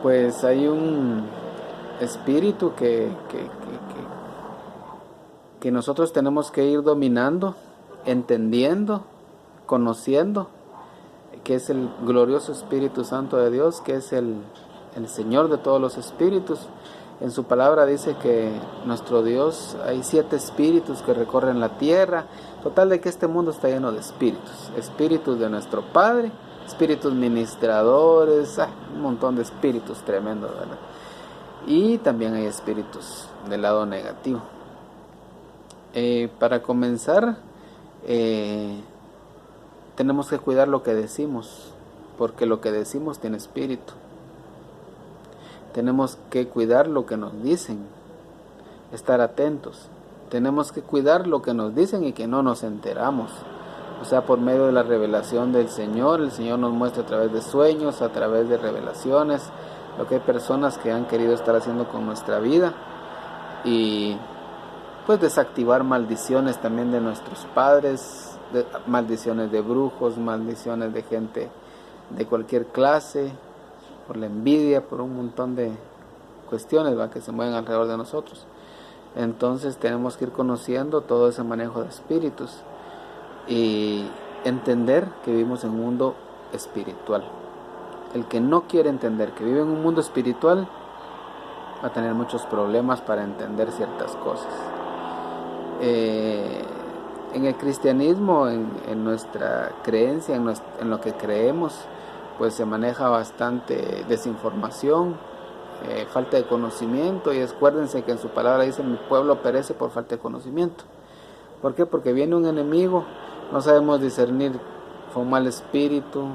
Pues hay un espíritu que nosotros tenemos que ir dominando, entendiendo, conociendo, que es el glorioso Espíritu Santo de Dios, que es el Señor de todos los espíritus. En su palabra dice que nuestro Dios, hay 7 espíritus que recorren la tierra. Total de que este mundo está lleno de espíritus. Espíritus de nuestro Padre, espíritus ministradores, un montón de espíritus tremendos, ¿verdad? Y también hay espíritus del lado negativo. Para comenzar, tenemos que cuidar lo que decimos, porque lo que decimos tiene espíritu. Tenemos que cuidar lo que nos dicen, estar atentos. Tenemos que cuidar lo que nos dicen y que no nos enteramos. O sea, por medio de la revelación del Señor, el Señor nos muestra a través de sueños, a través de revelaciones, lo que hay personas que han querido estar haciendo con nuestra vida. Y pues desactivar maldiciones también de nuestros padres, maldiciones de brujos, maldiciones de gente de cualquier clase, por la envidia, por un montón de cuestiones, ¿va?, que se mueven alrededor de nosotros. Entonces tenemos que ir conociendo todo ese manejo de espíritus y entender que vivimos en un mundo espiritual. El que no quiere entender que vive en un mundo espiritual va a tener muchos problemas para entender ciertas cosas. En el cristianismo, en nuestra creencia, en lo que creemos, pues se maneja bastante desinformación, falta de conocimiento, y acuérdense que en su palabra dice: mi pueblo perece por falta de conocimiento. ¿Por qué? Porque viene un enemigo, no sabemos discernir, fue un mal espíritu,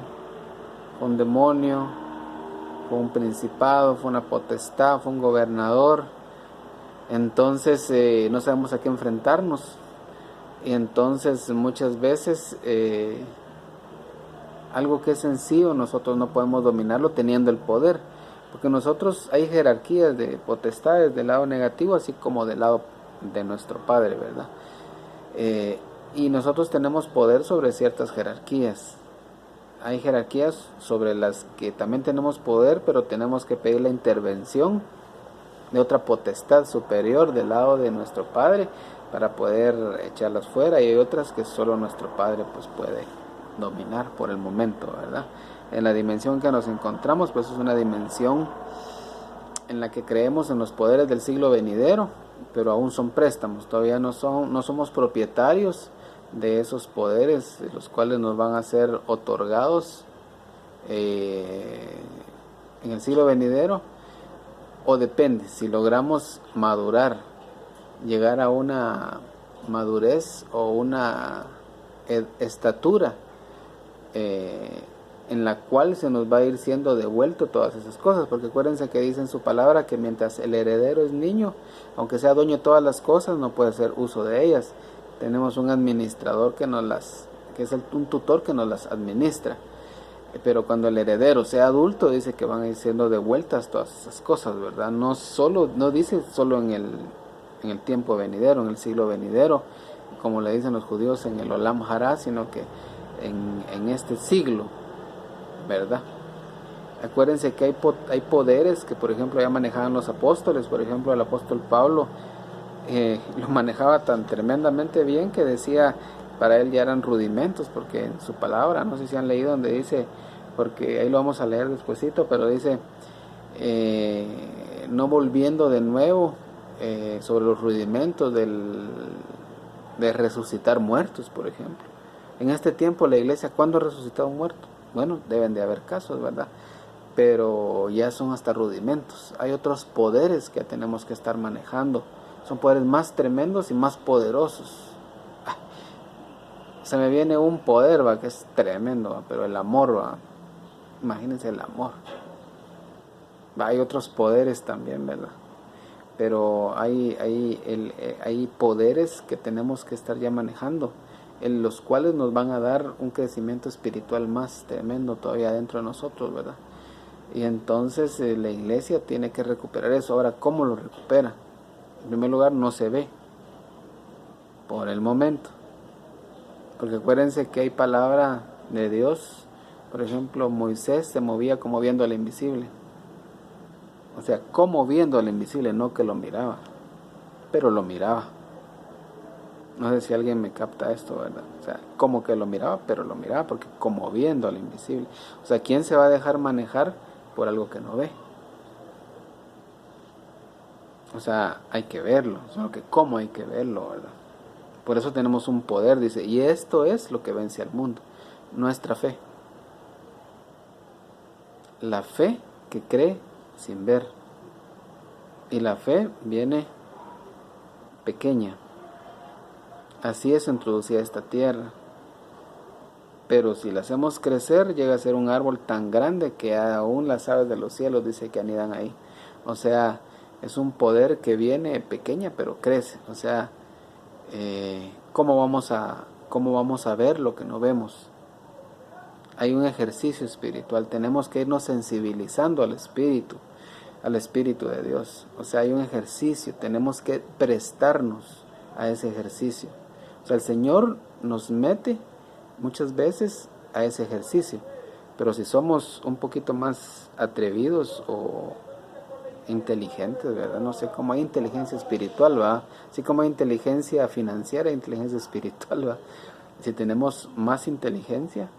fue un demonio, fue un principado, fue una potestad, fue un gobernador. Entonces no sabemos a qué enfrentarnos, y entonces muchas veces algo que es sencillo nosotros no podemos dominarlo teniendo el poder, porque nosotros hay jerarquías de potestades del lado negativo así como del lado de nuestro Padre, ¿verdad? Y nosotros tenemos poder sobre ciertas jerarquías. Hay jerarquías sobre las que también tenemos poder, pero tenemos que pedir la intervención de otra potestad superior del lado de nuestro Padre para poder echarlas fuera, y hay otras que solo nuestro Padre pues puede dominar por el momento, ¿verdad? En la dimensión que nos encontramos, pues es una dimensión en la que creemos en los poderes del siglo venidero, pero aún son préstamos, todavía no somos propietarios de esos poderes, los cuales nos van a ser otorgados en el siglo venidero. O depende, si logramos madurar, llegar a una madurez o una estatura en la cual se nos va a ir siendo devuelto todas esas cosas, porque acuérdense que dice en su palabra que mientras el heredero es niño, aunque sea dueño de todas las cosas, no puede hacer uso de ellas. Tenemos un administrador que es un tutor que nos las administra. Pero cuando el heredero sea adulto, dice que van a ir siendo devueltas todas esas cosas, ¿verdad? No dice solo en el tiempo venidero, en el siglo venidero, como le dicen los judíos en el Olam Hará, sino que en este siglo, ¿verdad? Acuérdense que hay poderes que, por ejemplo, ya manejaban los apóstoles. Por ejemplo, el apóstol Pablo lo manejaba tan tremendamente bien que decía, para él ya eran rudimentos, porque en su palabra, no sé si han leído donde dice, porque ahí lo vamos a leer despuesito, pero dice, no volviendo de nuevo sobre los rudimentos de resucitar muertos, por ejemplo. En este tiempo la iglesia, ¿cuándo ha resucitado un muerto? Bueno, deben de haber casos, ¿verdad? Pero ya son hasta rudimentos. Hay otros poderes que tenemos que estar manejando. Son poderes más tremendos y más poderosos. Se me viene un poder, ¿va?, que es tremendo, ¿va?, pero el amor, ¿va? Imagínense el amor. Hay otros poderes también, ¿verdad? Pero hay poderes que tenemos que estar ya manejando, en los cuales nos van a dar un crecimiento espiritual más tremendo todavía dentro de nosotros, ¿verdad? Y entonces la iglesia tiene que recuperar eso. Ahora, ¿cómo lo recupera? En primer lugar, no se ve por el momento, porque acuérdense que hay palabra de Dios. Por ejemplo, Moisés se movía como viendo al invisible. O sea, como viendo al invisible, no que lo miraba, pero lo miraba. No sé si alguien me capta esto, ¿verdad? O sea, como que lo miraba, pero lo miraba, porque como viendo al invisible. O sea, ¿quién se va a dejar manejar por algo que no ve? O sea, hay que verlo, solo que cómo hay que verlo, ¿verdad? Por eso tenemos un poder, dice, y esto es lo que vence al mundo, nuestra fe. La fe que cree sin ver. Y la fe viene pequeña. Así es introducida a esta tierra. Pero si la hacemos crecer, llega a ser un árbol tan grande que aún las aves de los cielos dice que anidan ahí. O sea, es un poder que viene pequeña pero crece. O sea, ¿cómo vamos a ver lo que no vemos? Hay un ejercicio espiritual. Tenemos que irnos sensibilizando al Espíritu de Dios. O sea, hay un ejercicio. Tenemos que prestarnos a ese ejercicio. O sea, el Señor nos mete muchas veces a ese ejercicio, pero si somos un poquito más atrevidos o inteligentes, ¿verdad? No sé, cómo hay inteligencia espiritual, ¿verdad? Así como hay inteligencia financiera, inteligencia espiritual, ¿verdad? Si tenemos más inteligencia,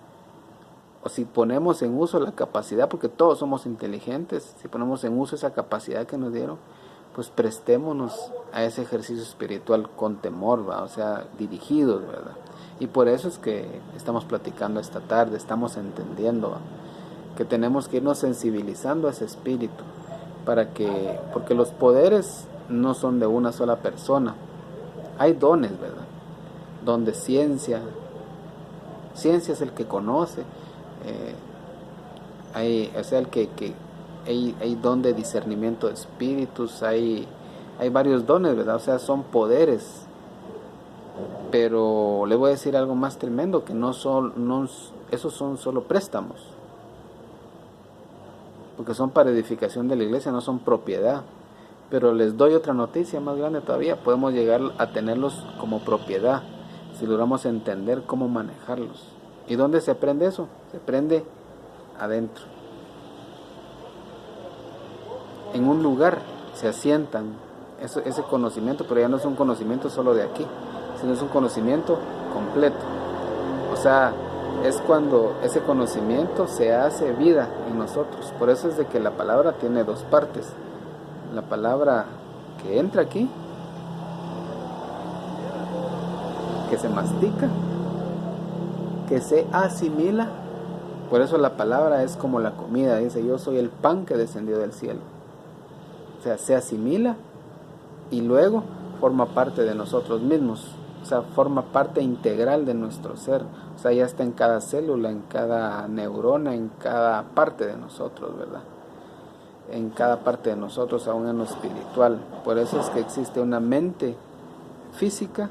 o si ponemos en uso la capacidad, porque todos somos inteligentes, si ponemos en uso esa capacidad que nos dieron, pues prestémonos a ese ejercicio espiritual con temor, ¿verdad? O sea, dirigidos, ¿verdad? Y por eso es que estamos platicando esta tarde, estamos entendiendo, ¿verdad?, que tenemos que irnos sensibilizando a ese espíritu, porque los poderes no son de una sola persona, hay dones, ¿verdad? Don de ciencia es el que conoce, o sea, hay don de discernimiento de espíritus, hay varios dones, ¿verdad? O sea, son poderes. Pero le voy a decir algo más tremendo, que esos son solo préstamos, porque son para edificación de la iglesia, no son propiedad. Pero les doy otra noticia más grande todavía, podemos llegar a tenerlos como propiedad, si logramos entender cómo manejarlos. ¿Y dónde se aprende eso? Se aprende adentro. En un lugar se asientan ese conocimiento, pero ya no es un conocimiento solo de aquí, sino es un conocimiento completo. O sea, es cuando ese conocimiento se hace vida en nosotros. Por eso es de que la palabra tiene dos partes. La palabra que entra aquí, que se mastica, que se asimila. Por eso la palabra es como la comida, dice, yo soy el pan que descendió del cielo. O sea, se asimila y luego forma parte de nosotros mismos. O sea, forma parte integral de nuestro ser. O sea, ya está en cada célula, en cada neurona, en cada parte de nosotros, ¿verdad? En cada parte de nosotros, aún en lo espiritual. Por eso es que existe una mente física